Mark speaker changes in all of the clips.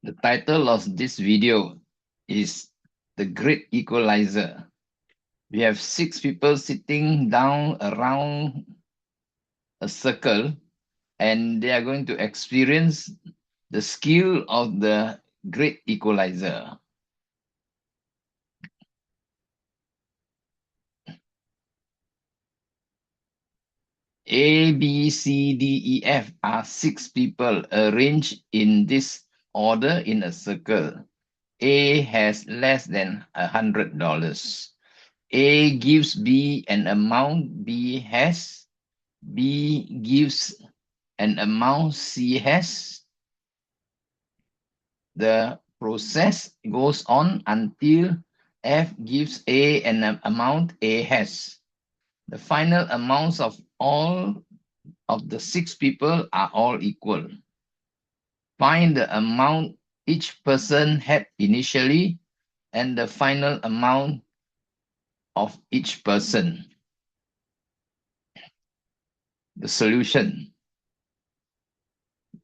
Speaker 1: The title of this video is The Great Equalizer. We have 6 people sitting down around a circle, and they are going to experience the skill of the Great Equalizer. A, B, C, D, E, F are 6 people arranged in this order in a circle. A has less than $100. A gives B an amount B has. B gives an amount C has. The process goes on until F gives A an amount A has. The final amounts of all of the 6 people are all equal. Find the amount each person had initially and the final amount of each person. The solution.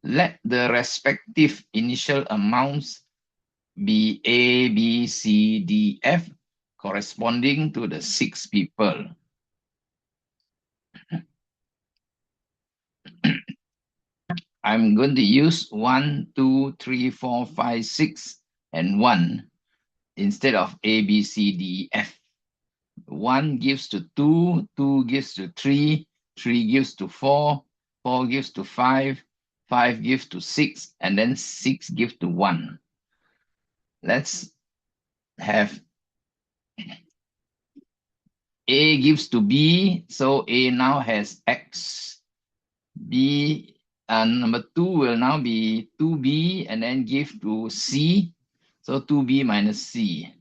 Speaker 1: Let the respective initial amounts be A, B, C, D, F, corresponding to the 6 people. I'm going to use 1, 2, 3, 4, 5, 6, and 1 instead of A, B, C, D, F. 1 gives to 2, 2 gives to 3, 3 gives to 4, 4 gives to 5, 5 gives to 6, and then 6 gives to 1. Let's have A gives to B, so A now has X. B, number 2 will now be 2B and then give to C, so 2B minus C.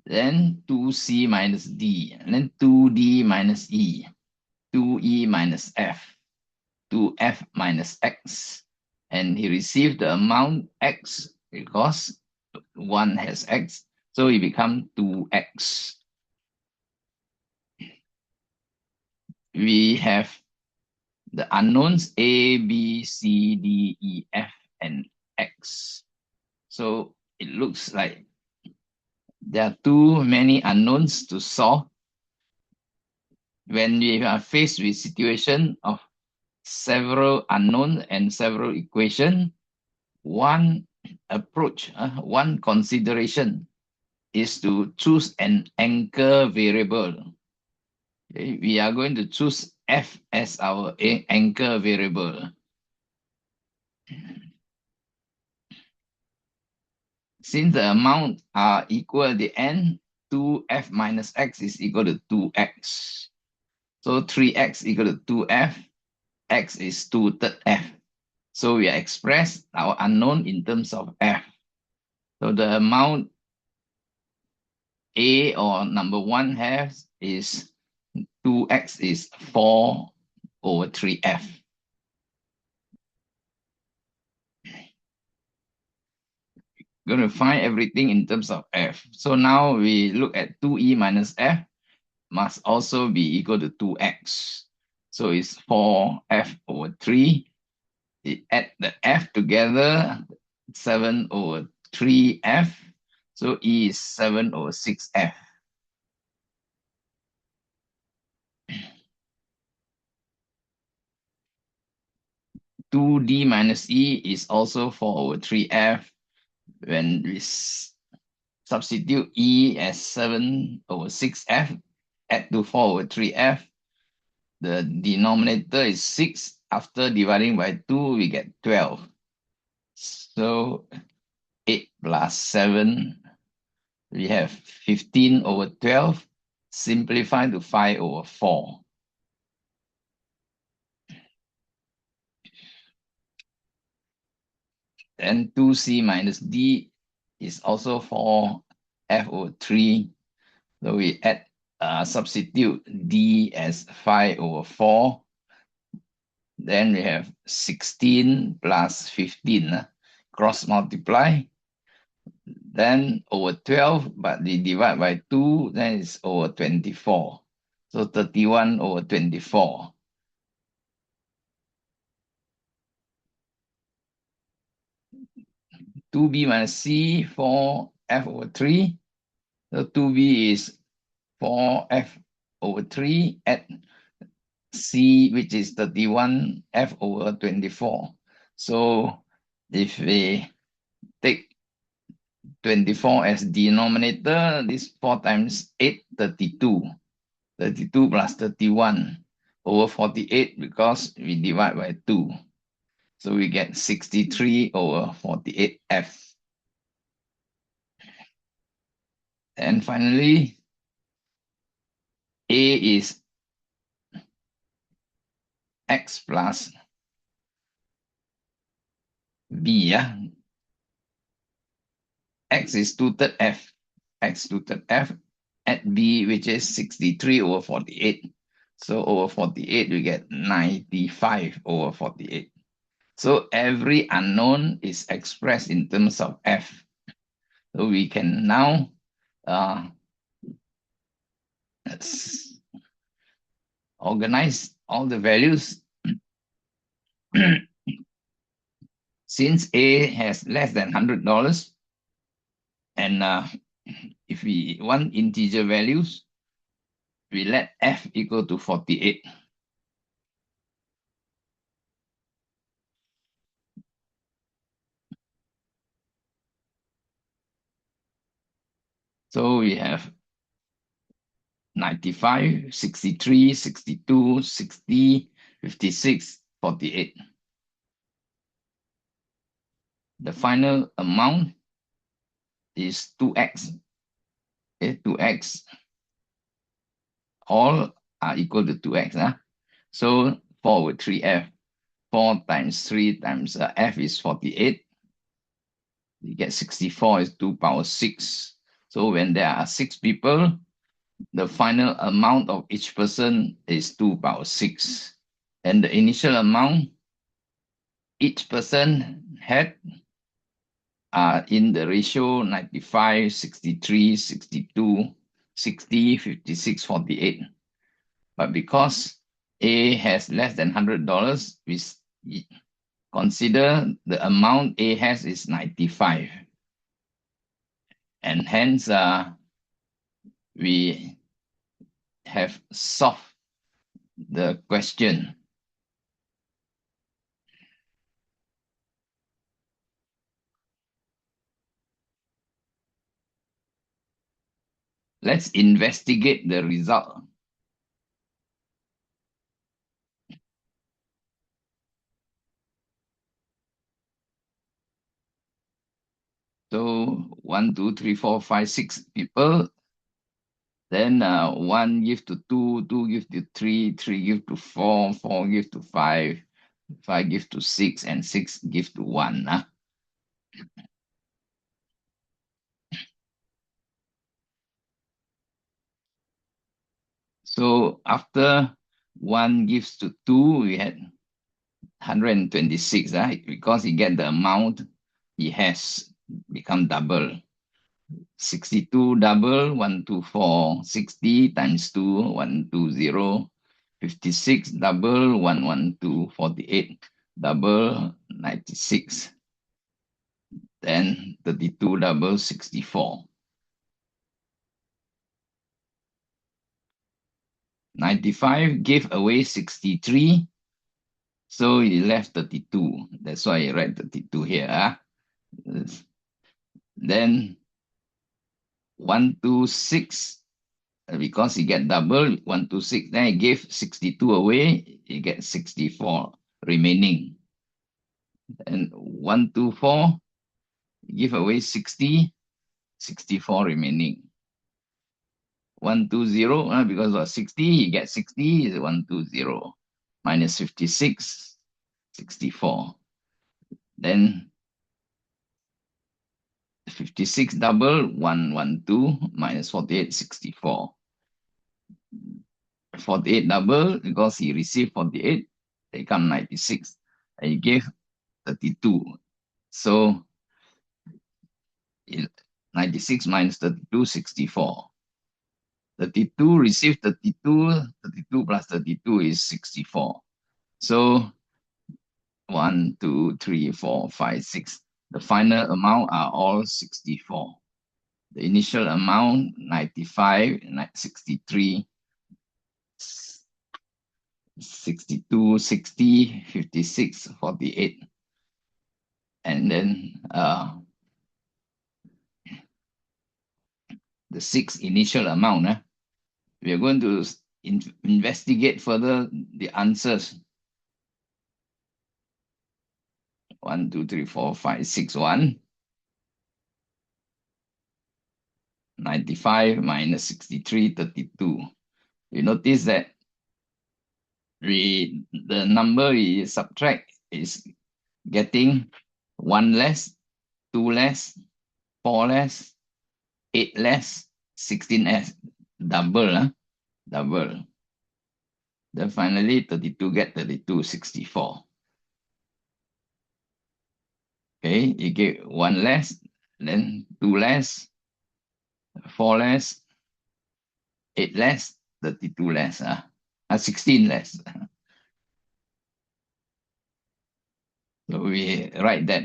Speaker 1: Then 2C minus D, and then 2D minus E, 2E minus F, 2F minus X. And he received the amount X because 1 has X, so it becomes 2X. We have the unknowns A, B, C, D, E, F, and X. So it looks like there are too many unknowns to solve. When we are faced with situation of several unknowns and several equations, one approach, one consideration is to choose an anchor variable. Okay, we are going to choose F as our anchor variable. Since the amount are equal at the end, 2F minus X is equal to 2X. So 3X equal to 2F, X is 2/3 F. So we express our unknown in terms of F. So the amount A or number 1 has is 2X is 4/3F. Going to find everything in terms of F. So now we look at 2E minus F must also be equal to 2X. So it's 4F/3. We add the F together, 7/3F. So E is 7/6F. Two D minus E is also 4/3F. When we substitute E as 7/6F, add to 4/3F, the denominator is 6. After dividing by 2, we get 12. So 8 plus 7, we have 15/12, simplify to 5/4. Then 2C minus D is also 4F/3. So we add, substitute D as 5/4. Then we have 16 plus 15, cross multiply. Then over 12, but we divide by 2, then it's over 24. So 31/24. 2b minus c, 4f over 3. So 2b is 4f over 3 at c, which is 31, f over 24. So if we take 24 as denominator, this 4 times 8, 32. 32 plus 31 over 48 because we divide by 2. So we get 63 over 48f. And finally, A is x plus B. Yeah? X is 2/3 f. X 2/3 f at B, which is 63 over 48. So over 48, we get 95 over 48. So every unknown is expressed in terms of f. So we can now organize all the values. Since A has less than $100, and if we want integer values, we let f equal to 48. So we have 95, 63, 62, 60, 56, 48. The final amount is 2x. Okay, 2x. All are equal to 2x. So 4 over 3f. 4 times 3 times f is 48. You get 64 is 2 power 6. So when there are 6 people, the final amount of each person is 2 power 6. And the initial amount each person had are in the ratio 95, 63, 62, 60, 56, 48. But because A has less than $100, we consider the amount A has is 95. And hence, we have solved the question. Let's investigate the result. So 1, 2, 3, 4, 5, 6 people. Then 1 give to 2, 2 give to 3, 3 give to 4, 4 give to 5, 5 give to 6, and 6 give to 1. So after 1 gives to 2, we had 126, because he get the amount he has become double. 62 double, 124, 60 times 2, 120, 56 double, 112, 48 double, 96, then 32 double, 64. 95 gave away 63, so he left 32. That's why I write 32 here. Then 126, because he get double, 126, then he gave 62 away, he gets 64 remaining. And 124, give away 60, 64 remaining. 120, because of 60, he gets 60, is 120. Minus 56, 64. Then 56 double, 112, minus 48, 64. 48 double, because he received 48, they come 96. And he gave 32. So 96 minus 32, 64. 32 received 32, 32 plus 32 is 64. So 1, 2, 3, 4, 5, 6. The final amount are all 64. The initial amount 95, 63, 62, 60, 56, 48. And then the 6 initial amount. We are going to investigate further the answers. 1, 2, 3, 4, 5, 6, 1. 95 minus 63, 32. You notice that the number we subtract is getting 1 less, 2 less, 4 less, 8 less, 16 less. Double. Double. Then finally 32 get 32, 64. Okay, you get 1 less, then 2 less, 4 less, 8 less, 32 less, 16 less. So we write that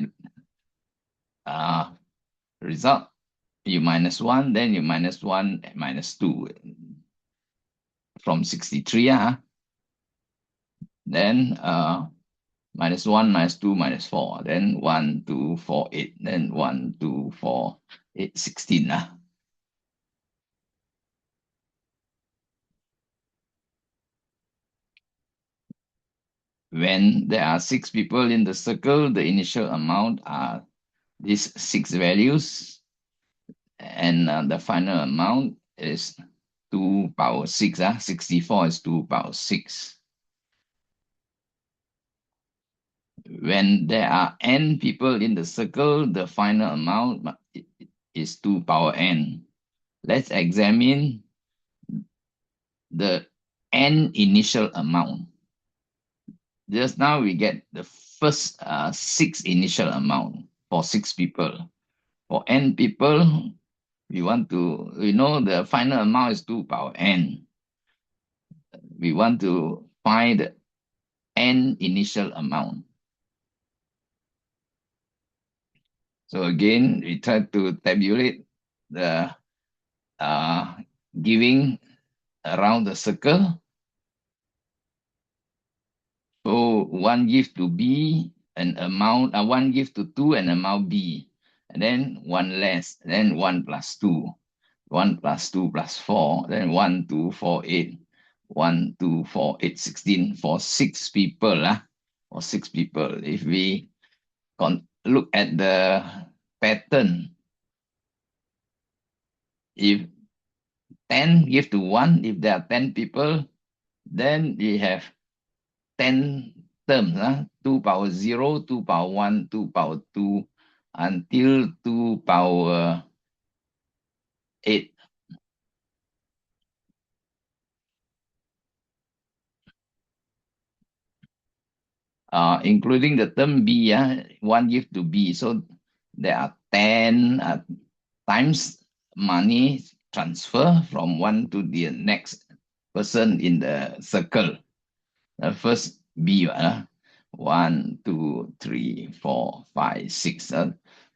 Speaker 1: result. You minus 1, then you minus 1, minus 2 from 63. Then minus 1, minus 2, minus 4. Then 1, 2, 4, 8. Then 1, 2, 4, 8, 16. When there are 6 people in the circle, the initial amount are these 6 values. And the final amount is 2 power 6. 64 is 2 power 6. When there are n people in the circle, the final amount is 2 power n. Let's examine the n initial amount. Just now we get the first 6 initial amount for 6 people. For n people, we know the final amount is 2 power n. We want to find the n initial amount. So again, we try to tabulate the giving around the circle. So 1 give to B an amount, 1 give to 2 an amount B, and then 1 less, then 1 plus 2, 1 plus 2 plus 4, then 1, 2, 4, 8, 1, 2, 4, 8, 16 for 6 people. For 6 people. If we look at the pattern, if 10 give to 1, if there are 10 people, then we have 10 terms, 2 power 0, 2 power 1, 2 power 2, until 2 power 8. Including the term B, 1 give to B. So there are 10 times money transfer from one to the next person in the circle. First B, 1, 2, 3, 4, 5, 6.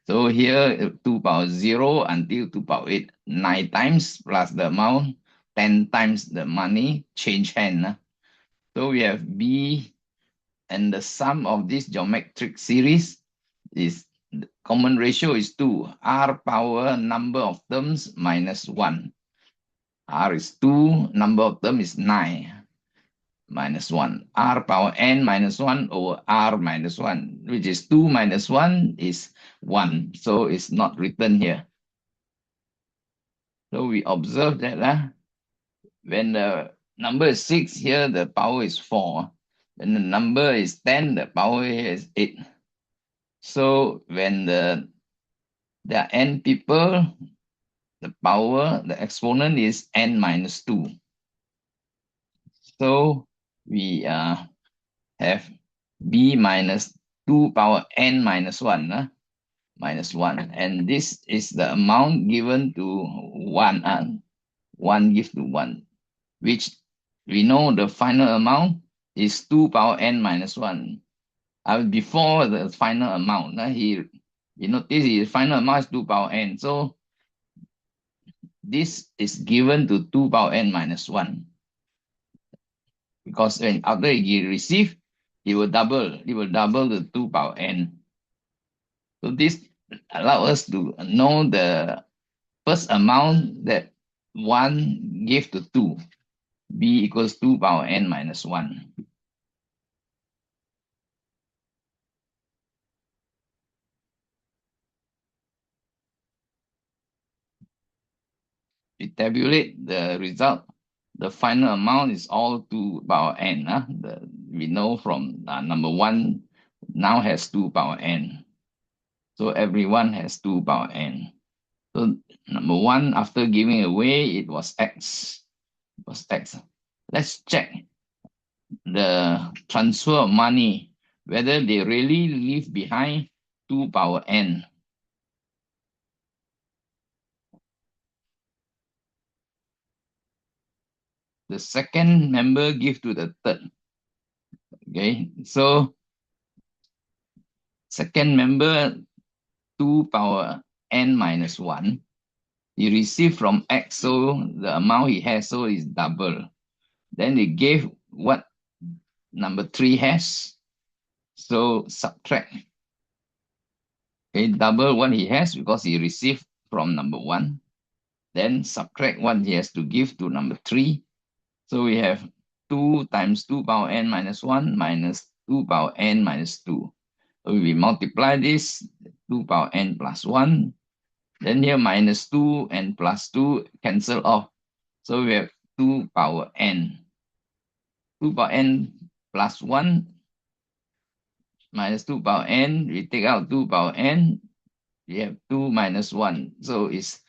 Speaker 1: So here 2 power 0 until 2 power 8, 9 times plus the amount, 10 times the money, change hand. So we have B, and the sum of this geometric series is, the common ratio is 2. R power number of terms minus 1. R is 2, number of terms is 9. Minus 1. R power n minus 1 over R minus 1, which is 2 minus 1 is 1. So it's not written here. So we observe that when the number is 6, here the power is 4. When the number is 10, the power here is 8. So when there are n people, the power, the exponent is n minus 2. So we have B minus 2 power n minus 1, minus 1. And this is the amount given to 1, 1 give to 1, which we know the final amount is 2 power n minus 1. Before the final amount, we you notice the final amount is 2 power n. So this is given to 2 power n minus 1. Because when after he receive, it will double. It will double the 2 power n. So this allows us to know the first amount that 1 gave to 2. B equals 2 power n minus 1. We tabulate the result. The final amount is all 2 power n. We know from number 1 now has 2 power n. So everyone has 2 power n. So number 1, after giving away, it was x. Let's check the transfer of money, whether they really leave behind 2 power n. The second member give to the third. Okay, so second member 2 power n minus 1. He received from x, so the amount he has, so is double. Then he gave what number 3 has, so subtract. Okay, double what he has because he received from number 1. Then subtract what he has to give to number 3. So we have 2 times 2 power n minus 1 minus 2 power n minus 2. So we multiply this, 2 power n plus 1. Then here minus 2 and plus 2 cancel off. So we have 2 power n. 2 power n plus 1 minus 2 power n. We take out 2 power n. We have 2 minus 1. So it's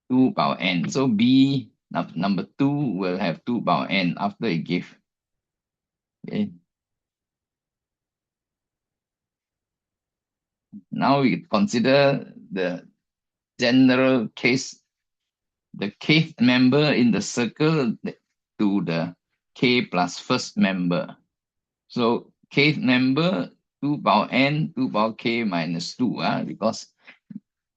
Speaker 1: 2 power n. So B, number 2, will have 2 power n after it give. Okay. Now we consider the general case, the kth member in the circle to the k plus first member. So kth member 2 power n, 2 power k minus 2, because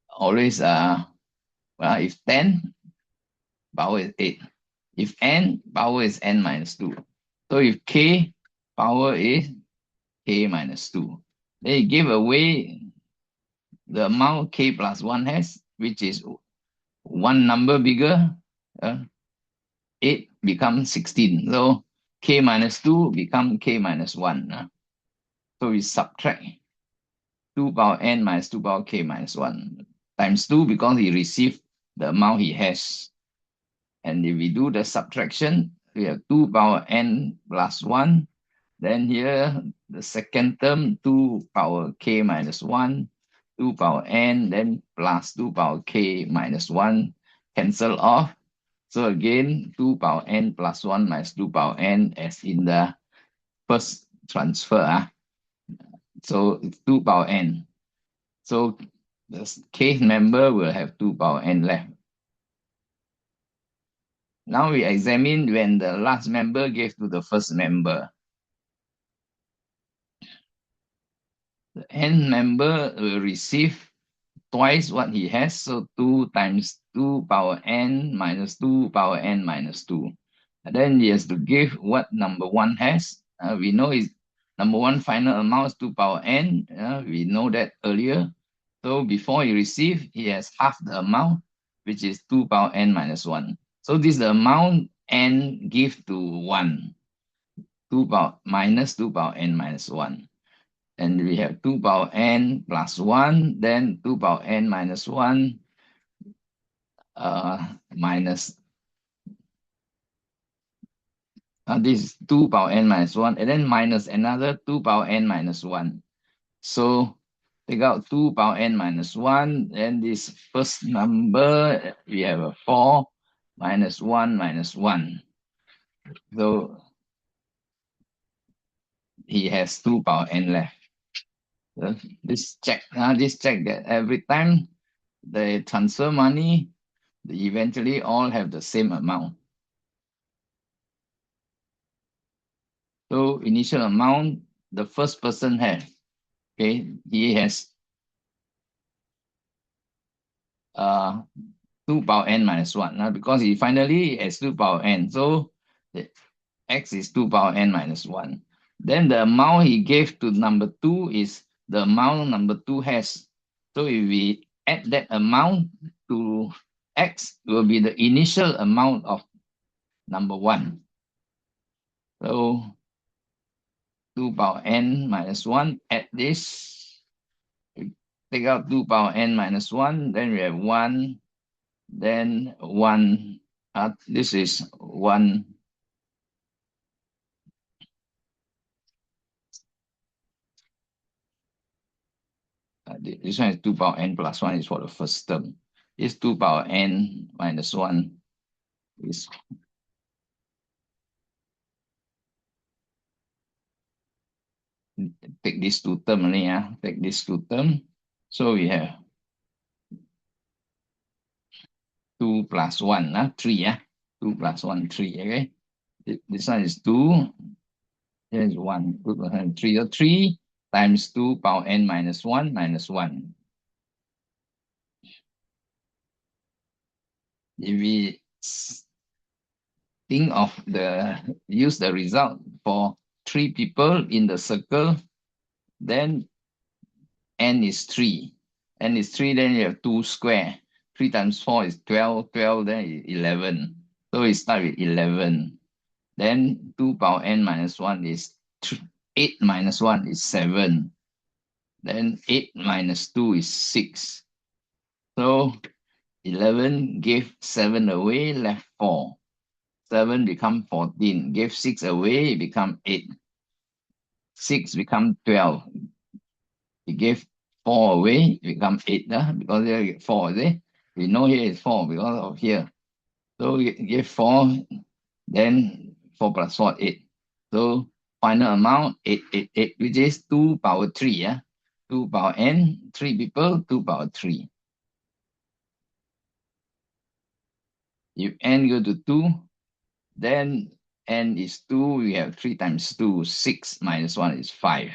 Speaker 1: always if 10, power is 8. If n, power is n minus 2. So if k, power is k minus 2. Then you give away the amount k plus 1 has, which is one number bigger, 8 becomes 16. So k minus 2 become k minus 1. So we subtract 2 power n minus 2 power k minus 1 times 2 because he received the amount he has. And if we do the subtraction, we have 2 power n plus 1. Then here, the second term, 2 power k minus 1, 2 power n, then plus 2 power k minus 1, cancel off. So again, 2 power n plus 1 minus 2 power n as in the first transfer. So it's 2 power n. So the kth member will have 2 power n left. Now we examine when the last member gave to the first member. The n member will receive twice what he has, so 2 times 2 power n minus 2 power n minus 2. And then he has to give what number 1 has. We know his number 1 final amount is 2 power n. We know that earlier. So before he receive, he has half the amount, which is 2 power n minus 1. So this is the amount n give to 1. 2 power minus 2 power n minus 1. And we have 2 power n plus 1, then 2 power n minus 1 minus, this is 2 power n minus 1, and then minus another 2 power n minus 1. So take out 2 power n minus 1, and this first number, we have a 4 minus 1 minus 1. So he has 2 power n left. So this check that every time they transfer money, they eventually all have the same amount. So initial amount, the first person has, okay, he has 2 power n minus 1 because it finally has 2 power n. So the x is 2 power n minus 1. Then the amount he gave to number 2 is the amount number 2 has. So if we add that amount to x, it will be the initial amount of number 1. So 2 power n minus 1, add this, take out 2 power n minus 1, then we have 1, then 1, this is 1, this one is 2 power n plus 1 is for the first term. This 2 power n minus 1 is take these two term only, take these two term. So we have 2 plus 1, 3, 2 plus 1, 3, okay? This one is 2, here is 1, 2 plus 1, 3. So 3 times 2 power n minus 1 minus 1. If we think of use the result for 3 people in the circle, then n is 3. N is 3, then you have 2 square. 3 times 4 is 12, 12, then is 11. So we start with 11. Then 2 power n minus 1 is 8 minus 1 is 7. Then 8 minus 2 is 6. So 11 gave 7 away, left 4. 7 become 14. Gave 6 away, become 8. 6 become 12. He gave 4 away, become 8, because here you get 4, is it? We know here is 4 because of here. So we give 4, then 4 plus 4, 8. So final amount, 8, 8, 8, which is 2 power 3, 2 power n, 3 people, 2 power 3. If n go to 2, then n is 2, we have 3 times 2, 6 minus 1 is 5.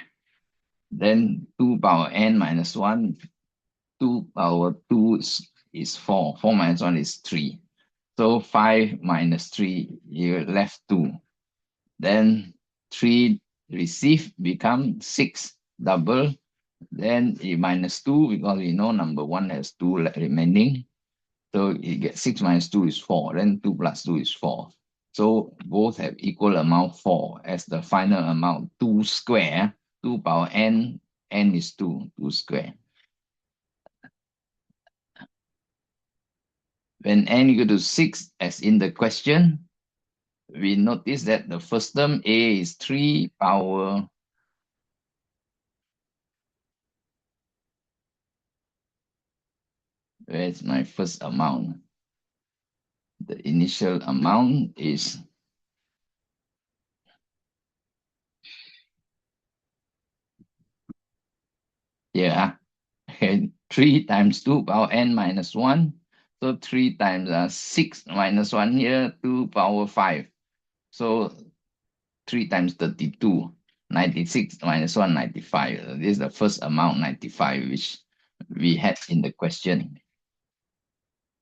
Speaker 1: Then 2 power n minus 1, 2 power 2 is 4. 4 minus 1 is 3. So 5 minus 3, you left 2. Then 3 received become 6 double. Then minus 2 because we know number 1 has 2 remaining. So you get 6 minus 2 is 4. Then 2 plus 2 is 4. So both have equal amount 4 as the final amount. 2 square, 2 power n, n is 2, 2 square. When n equal to 6, as in the question, we notice that the first term a is 3 power, where's my first amount? The initial amount is here. Okay, 3 times 2 power n minus 1. So 3 times 6 minus 1 here, 2 power 5. So 3 times 32. 96 minus 1, 95. This is the first amount, 95, which we had in the question.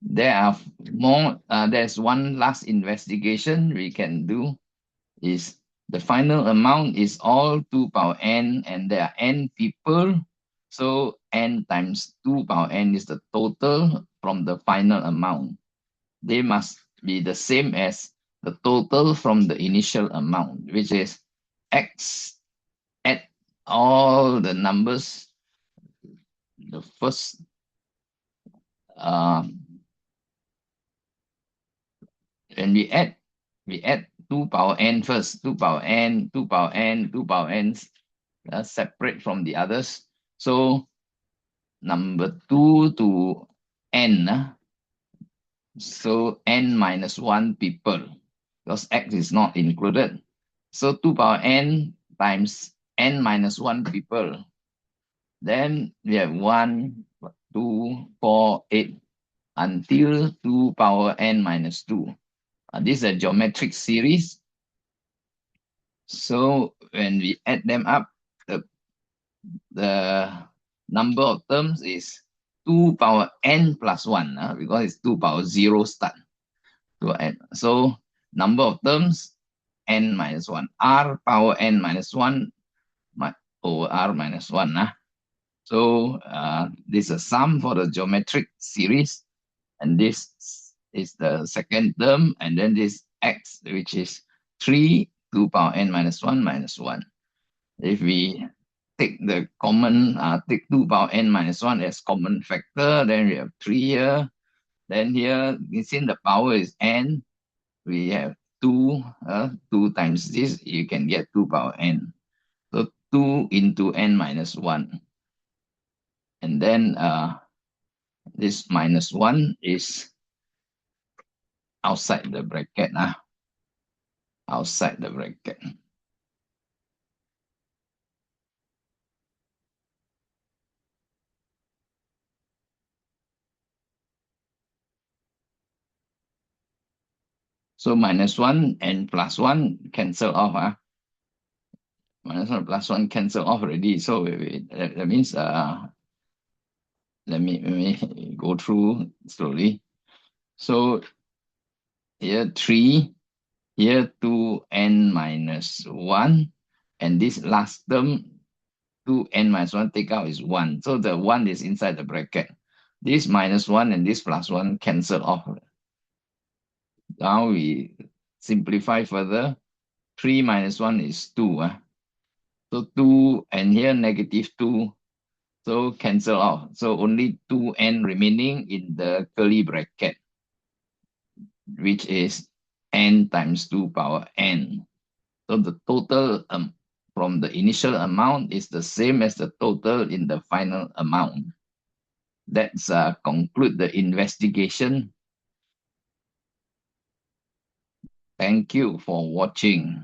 Speaker 1: There are more, there's one last investigation we can do, is the final amount is all 2 power n, and there are n people. So n times 2 power n is the total from the final amount. They must be the same as the total from the initial amount, which is x at all the numbers. The first when we add 2 power n first. 2 power n, 2 power n, 2 power n, separate from the others. So number 2 to n, so n minus 1 people, because x is not included. So 2 power n times n minus 1 people. Then we have 1, 2, 4, 8, until 2 power n minus 2. This is a geometric series. So when we add them up, the number of terms is 2 power n plus 1 because it's 2 power 0 start to n. So number of terms n minus 1. R power n minus 1 over r minus 1. So this is a sum for the geometric series. And this is the second term. And then this x, which is 3, 2 power n minus 1 minus 1. If we take the common, take 2 power n minus 1 as common factor, then we have 3 here. Then here, since the power is n, we have 2, 2 times this, you can get 2 power n. So 2 into n minus 1. And then this minus 1 is outside the bracket. Outside the bracket. So minus 1 and plus 1 cancel off. Minus 1 plus 1 cancel off already. So that means, let me go through slowly. So here 3, here 2n minus 1, and this last term 2n minus 1 take out is 1. So the 1 is inside the bracket. This minus 1 and this plus 1 cancel off. Now we simplify further. 3 minus 1 is 2. So 2 and here negative 2. So cancel off. So only 2n remaining in the curly bracket, which is n times 2 power n. So the total from the initial amount is the same as the total in the final amount. Let's conclude the investigation. Thank you for watching.